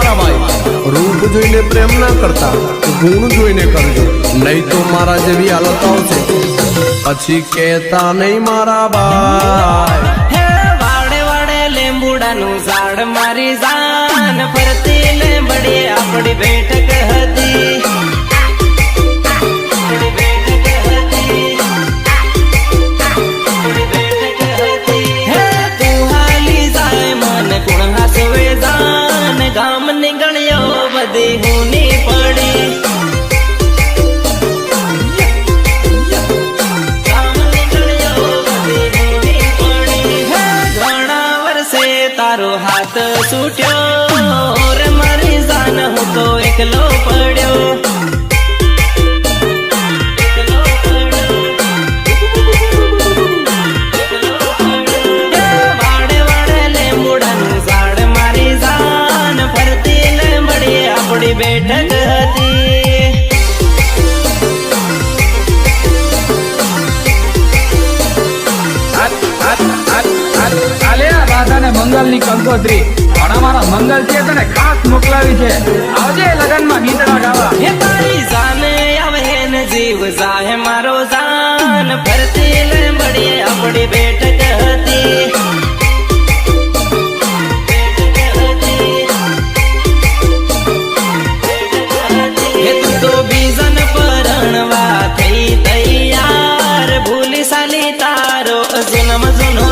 મારા ભાઈ, રૂપ જોઈને પ્રેમ ના કરતા, ગુણ જોઈને કરજો, નહીં તો મારા જેવી હાલત આવશે પછી કહેતા નહીં મારા ભાઈ. હે વાડે વાડે લીંબુડાનું ઝાડ મારી જાન ફરતી લીંબડી આપણી બેઠક હતી. ગામ ની ગણ્યો બધી હુની પડી. ગામ ની ગણ્યો બધી હુની પડી. ઘણા વર્ષે તારો હાથ છૂટ્યો રે મારી જાન હું તો એકલો પડ્યો. વાડે વાડે લીંબુડાનું ઝાડ મારી જાન ફરતી લીંબડી આપણી બેઠક હતી. મંગલ ની કંકોત્રી પણ અમારા મંગલ છે તને ખાસ મોકલાવી છે. આવજે લગન માં ગીતડા ગાવા. હે તારી જાને આવે ને જીવ જાહે મારો જાન ફરતી લીંબડી આપણી બેઠક હતી. હે તું તો બીજન પરણવા થઈ તૈયાર ભૂલી સાલી તારો જન્મ જૂનો